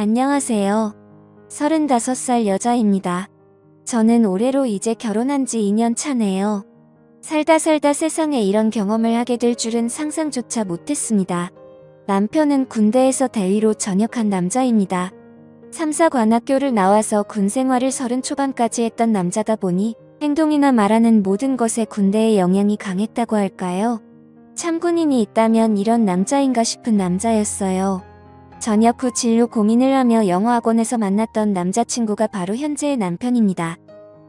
안녕하세요. 35살 여자입니다. 저는 올해로 이제 결혼한 지 2년 차네요. 살다 세상에 이런 경험을 하게 될 줄은 상상조차 못했습니다. 남편은 군대에서 대위로 전역한 남자입니다. 3사 관학교를 나와서 군 생활을 30 초반까지 했던 남자다 보니 행동이나 말하는 모든 것에 군대의 영향이 강했다고 할까요? 참군인이 있다면 이런 남자인가 싶은 남자였어요. 전역 후 진로 고민을 하며 영어학원에서 만났던 남자친구가 바로 현재의 남편입니다.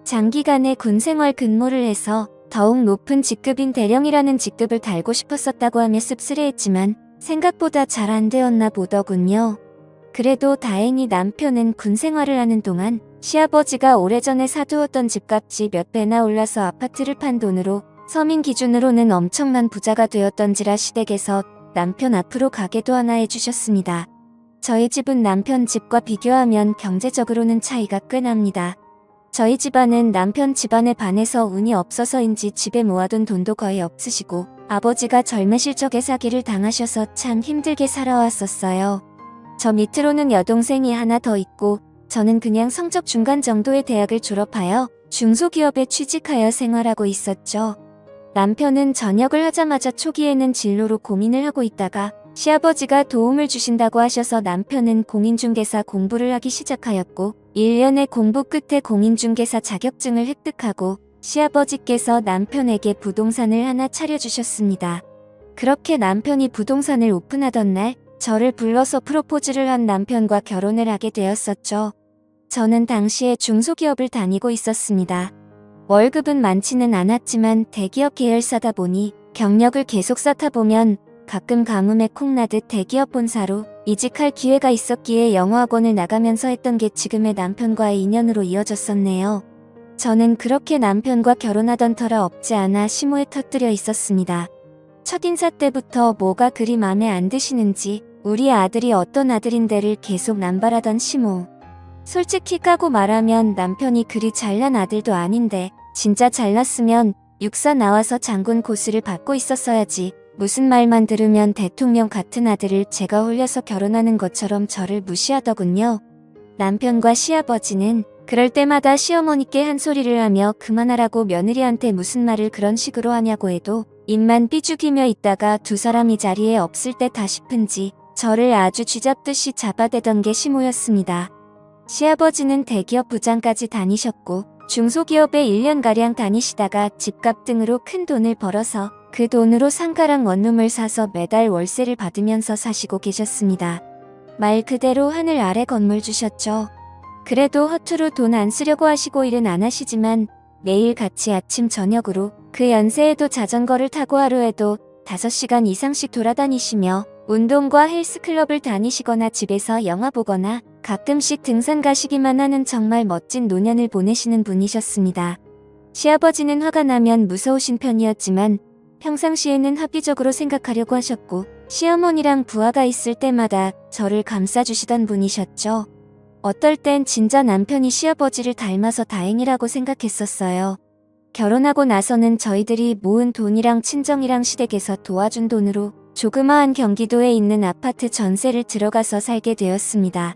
장기간의 군 생활 근무를 해서 더욱 높은 직급인 대령이라는 직급을 달고 싶었었다고 하며 씁쓸해했지만 생각보다 잘 안 되었나 보더군요. 그래도 다행히 남편은 군 생활을 하는 동안 시아버지가 오래전에 사두었던 집값이 몇 배나 올라서 아파트를 판 돈으로 서민 기준으로는 엄청난 부자가 되었던지라 시댁에서 남편 앞으로 가게도 하나 해주셨습니다. 저희 집은 남편 집과 비교하면 경제적으로는 차이가 꽤 납니다. 저희 집안은 남편 집안에 반해서 운이 없어서인지 집에 모아둔 돈도 거의 없으시고 아버지가 젊으실 적에 사기를 당하셔서 참 힘들게 살아왔었어요. 저 밑으로는 여동생이 하나 더 있고 저는 그냥 성적 중간 정도의 대학을 졸업하여 중소기업에 취직하여 생활하고 있었죠. 남편은 전역을 하자마자 초기에는 진로로 고민을 하고 있다가 시아버지가 도움을 주신다고 하셔서 남편은 공인중개사 공부를 하기 시작하였고 1년의 공부 끝에 공인중개사 자격증을 획득하고 시아버지께서 남편에게 부동산을 하나 차려주셨습니다. 그렇게 남편이 부동산을 오픈하던 날 저를 불러서 프로포즈를 한 남편과 결혼을 하게 되었었죠. 저는 당시에 중소기업을 다니고 있었습니다. 월급은 많지는 않았지만 대기업 계열사다 보니 경력을 계속 쌓다 보면 가끔 가뭄에 콩나듯 대기업 본사로 이직할 기회가 있었기에 영어학원을 나가면서 했던 게 지금의 남편과의 인연으로 이어졌었네요. 저는 그렇게 남편과 결혼하던 터라 없지 않아 시모에 터뜨려 있었습니다. 첫인사 때부터 뭐가 그리 맘에 안 드시는지 우리 아들이 어떤 아들인데를 계속 남발하던 시모. 솔직히 까고 말하면 남편이 그리 잘난 아들도 아닌데 진짜 잘났으면 육사 나와서 장군 고시를 받고 있었어야지. 무슨 말만 들으면 대통령 같은 아들을 제가 홀려서 결혼하는 것처럼 저를 무시하더군요. 남편과 시아버지는 그럴 때마다 시어머니께 한 소리를 하며 그만하라고 며느리한테 무슨 말을 그런 식으로 하냐고 해도 입만 삐죽이며 있다가 두 사람이 자리에 없을 때다 싶은지 저를 아주 쥐잡듯이 잡아대던 게 시모였습니다. 시아버지는 대기업 부장까지 다니셨고 중소기업에 1년가량 다니시다가 집값 등으로 큰 돈을 벌어서 그 돈으로 상가랑 원룸을 사서 매달 월세를 받으면서 사시고 계셨습니다. 말 그대로 하늘 아래 건물 주셨죠. 그래도 허투루 돈 안 쓰려고 하시고 일은 안 하시지만 매일 같이 아침 저녁으로 그 연세에도 자전거를 타고 하루에도 5시간 이상씩 돌아다니시며 운동과 헬스클럽을 다니시거나 집에서 영화 보거나 가끔씩 등산 가시기만 하는 정말 멋진 노년을 보내시는 분이셨습니다. 시아버지는 화가 나면 무서우신 편이었지만 평상시에는 합리적으로 생각하려고 하셨고 시어머니랑 부하가 있을 때마다 저를 감싸주시던 분이셨죠. 어떨 땐 진짜 남편이 시아버지를 닮아서 다행이라고 생각했었어요. 결혼하고 나서는 저희들이 모은 돈이랑 친정이랑 시댁에서 도와준 돈으로 조그마한 경기도에 있는 아파트 전세를 들어가서 살게 되었습니다.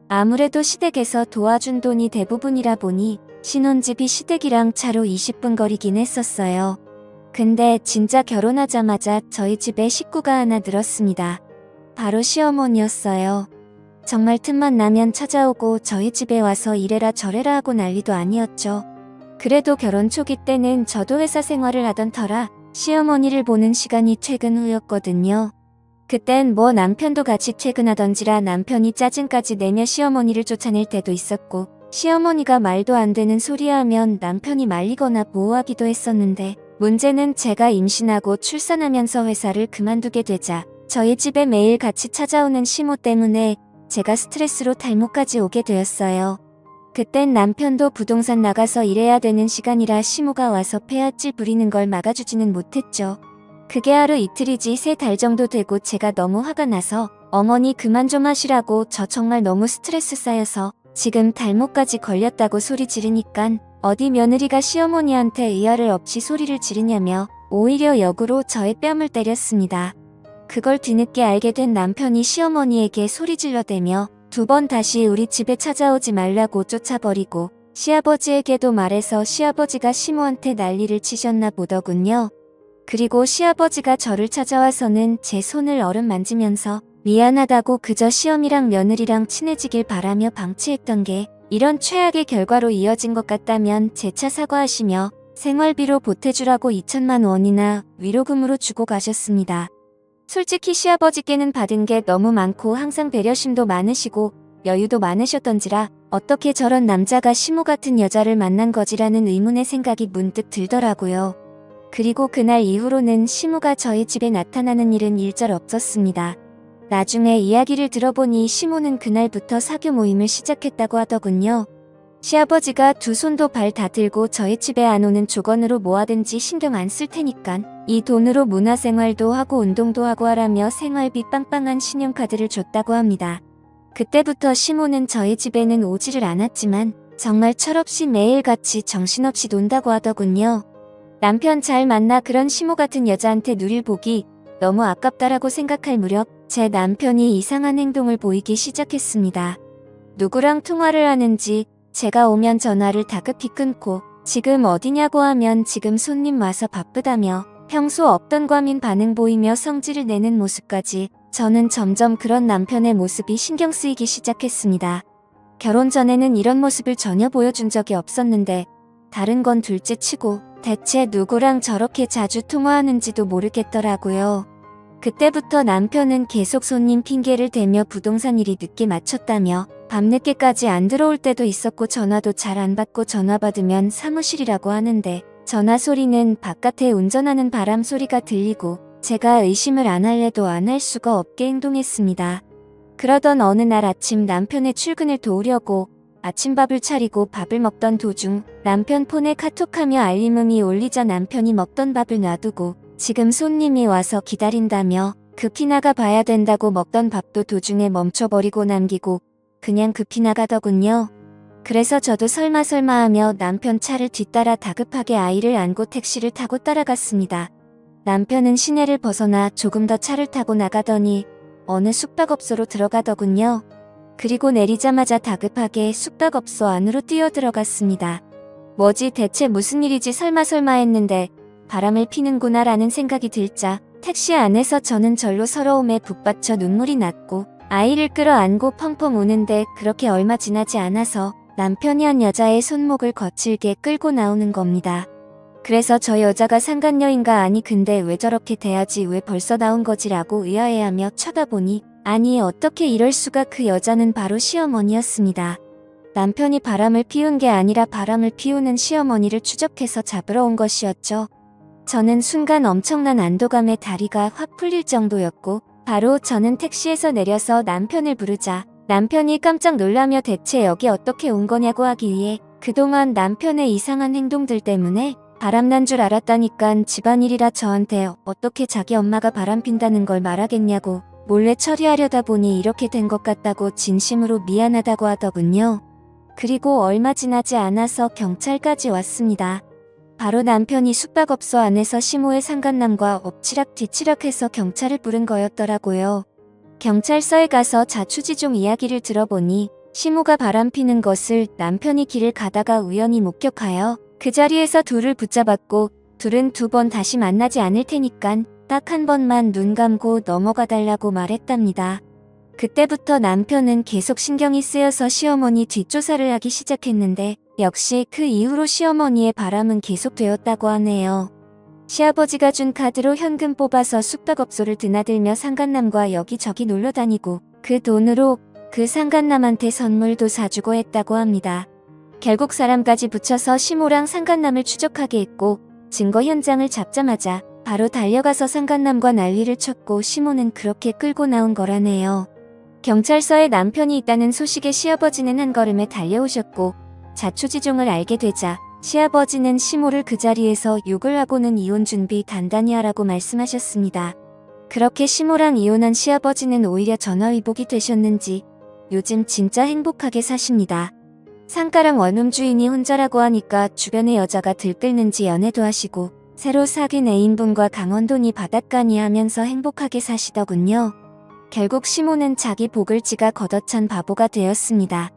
아무래도 시댁에서 도와준 돈이 대부분이라 보니 신혼집이 시댁이랑 차로 20분 거리긴 했었어요. 근데 진짜 결혼하자마자 저희 집에 식구가 하나 늘었습니다. 바로 시어머니였어요. 정말 틈만 나면 찾아오고 저희 집에 와서 이래라 저래라 하고 난리도 아니었죠. 그래도 결혼 초기 때는 저도 회사 생활을 하던 터라 시어머니를 보는 시간이 퇴근 후였거든요. 그땐 뭐 남편도 같이 퇴근하던지라 남편이 짜증까지 내며 시어머니를 쫓아낼 때도 있었고 시어머니가 말도 안 되는 소리 하면 남편이 말리거나 보호하기도 했었는데 문제는 제가 임신하고 출산하면서 회사를 그만두게 되자 저희 집에 매일 같이 찾아오는 시모 때문에 제가 스트레스로 탈모까지 오게 되었어요. 그땐 남편도 부동산 나가서 일해야 되는 시간이라 시모가 와서 폐악질 부리는 걸 막아주지는 못했죠. 그게 하루 이틀이지 3달 정도 되고 제가 너무 화가 나서 어머니 그만 좀 하시라고 저 정말 너무 스트레스 쌓여서 지금 탈모까지 걸렸다고 소리 지르니깐 어디 며느리가 시어머니한테 의아를 없이 소리를 지르냐며 오히려 역으로 저의 뺨을 때렸습니다. 그걸 뒤늦게 알게 된 남편이 시어머니에게 소리 질러대며 2번 다시 우리 집에 찾아오지 말라고 쫓아버리고 시아버지에게도 말해서 시아버지가 시모한테 난리를 치셨나 보더군요. 그리고 시아버지가 저를 찾아와서는 제 손을 어루만지면서 미안하다고 그저 시어미랑 며느리랑 친해지길 바라며 방치했던 게 이런 최악의 결과로 이어진 것 같다면 재차 사과하시며 생활비로 보태주라고 2천만 원이나 위로금으로 주고 가셨습니다. 솔직히 시아버지께는 받은 게 너무 많고 항상 배려심도 많으시고 여유도 많으셨던지라 어떻게 저런 남자가 시모 같은 여자를 만난 거지라는 의문의 생각이 문득 들더라고요. 그리고 그날 이후로는 시모가 저희 집에 나타나는 일은 일절 없었습니다. 나중에 이야기를 들어보니 시모는 그날부터 사교 모임을 시작했다고 하더군요. 시아버지가 두 손도 발 다 들고 저희 집에 안 오는 조건으로 뭐하든지 신경 안 쓸 테니깐 이 돈으로 문화생활도 하고 운동도 하고 하라며 생활비 빵빵한 신용카드를 줬다고 합니다. 그때부터 시모는 저희 집에는 오지를 않았지만 정말 철없이 매일같이 정신없이 논다고 하더군요. 남편 잘 만나 그런 시모 같은 여자한테 누릴 복이 너무 아깝다라고 생각할 무렵 제 남편이 이상한 행동을 보이기 시작했습니다. 누구랑 통화를 하는지 제가 오면 전화를 다급히 끊고 지금 어디냐고 하면 지금 손님 와서 바쁘다며 평소 없던 과민 반응 보이며 성질을 내는 모습까지 저는 점점 그런 남편의 모습이 신경 쓰이기 시작했습니다. 결혼 전에는 이런 모습을 전혀 보여준 적이 없었는데 다른 건 둘째 치고 대체 누구랑 저렇게 자주 통화하는지도 모르겠더라고요. 그때부터 남편은 계속 손님 핑계를 대며 부동산 일이 늦게 마쳤다며 밤늦게까지 안 들어올 때도 있었고 전화도 잘 안 받고 전화 받으면 사무실이라고 하는데 전화 소리는 바깥에 운전하는 바람 소리가 들리고 제가 의심을 안 할래도 안 할 수가 없게 행동했습니다. 그러던 어느 날 아침 남편의 출근을 도우려고 아침밥을 차리고 밥을 먹던 도중 남편 폰에 카톡하며 알림음이 울리자 남편이 먹던 밥을 놔두고 지금 손님이 와서 기다린다며 급히 나가 봐야 된다고 먹던 밥도 도중에 멈춰버리고 남기고 그냥 급히 나가더군요. 그래서 저도 설마 하며 남편 차를 뒤따라 다급하게 아이를 안고 택시를 타고 따라갔습니다. 남편은 시내를 벗어나 조금 더 차를 타고 나가더니 어느 숙박업소로 들어가더군요. 그리고 내리자마자 다급하게 숙박업소 안으로 뛰어들어갔습니다. 뭐지 대체 무슨 일이지 설마 했는데 바람을 피는구나 라는 생각이 들자 택시 안에서 저는 절로 서러움에 북받쳐 눈물이 났고 아이를 끌어안고 펑펑 우는데 그렇게 얼마 지나지 않아서 남편이 한 여자의 손목을 거칠게 끌고 나오는 겁니다. 그래서 저 여자가 상간녀인가 아니 근데 왜 저렇게 돼야지 왜 벌써 나온 거지라고 의아해하며 쳐다보니 아니 어떻게 이럴 수가 그 여자는 바로 시어머니였습니다. 남편이 바람을 피운 게 아니라 바람을 피우는 시어머니를 추적해서 잡으러 온 것이었죠. 저는 순간 엄청난 안도감에 다리가 확 풀릴 정도였고 바로 저는 택시에서 내려서 남편을 부르자 남편이 깜짝 놀라며 대체 여기 어떻게 온 거냐고 하기에 그동안 남편의 이상한 행동들 때문에 바람난 줄 알았다니깐 집안일이라 저한테 어떻게 자기 엄마가 바람 핀다는 걸 말하겠냐고 몰래 처리하려다 보니 이렇게 된 것 같다고 진심으로 미안하다고 하더군요. 그리고 얼마 지나지 않아서 경찰까지 왔습니다. 바로 남편이 숙박업소 안에서 시모의 상간남과 엎치락 뒤치락해서 경찰을 부른 거였더라고요. 경찰서에 가서 자초지종 이야기를 들어보니 시모가 바람피는 것을 남편이 길을 가다가 우연히 목격하여 그 자리에서 둘을 붙잡았고 둘은 2번 다시 만나지 않을 테니깐 딱 한 번만 눈 감고 넘어가 달라고 말했답니다. 그때부터 남편은 계속 신경이 쓰여서 시어머니 뒷조사를 하기 시작했는데 역시 그 이후로 시어머니의 바람은 계속되었다고 하네요. 시아버지가 준 카드로 현금 뽑아서 숙박업소를 드나들며 상간남과 여기저기 놀러다니고 그 돈으로 그 상간남한테 선물도 사주고 했다고 합니다. 결국 사람까지 붙여서 시모랑 상간남을 추적하게 했고 증거 현장을 잡자마자 바로 달려가서 상간남과 난리를 쳤고 시모는 그렇게 끌고 나온 거라네요. 경찰서에 남편이 있다는 소식에 시아버지는 한 걸음에 달려오셨고 자초지종을 알게 되자 시아버지는 시모를 그 자리에서 욕을 하고는 이혼 준비 단단히 하라고 말씀하셨습니다. 그렇게 시모랑 이혼한 시아버지는 오히려 전화위복이 되셨는지 요즘 진짜 행복하게 사십니다. 상가랑 원룸 주인이 혼자라고 하니까 주변에 여자가 들끓는지 연애도 하시고 새로 사귄 애인분과 강원도니 바닷가니 하면서 행복하게 사시더군요. 결국 시모는 자기 복을 지가 걷어찬 바보가 되었습니다.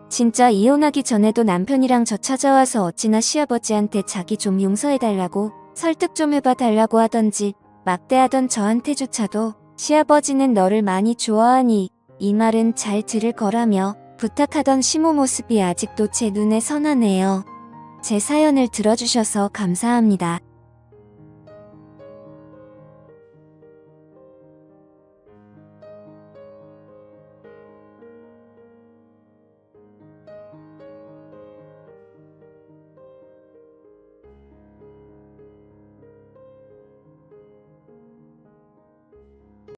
진짜 이혼하기 전에도 남편이랑 저 찾아와서 어찌나 시아버지한테 자기 좀 용서해달라고 설득 좀 해봐달라고 하던지 막대하던 저한테조차도 시아버지는 너를 많이 좋아하니 이 말은 잘 들을 거라며 부탁하던 시모 모습이 아직도 제 눈에 선하네요. 제 사연을 들어주셔서 감사합니다.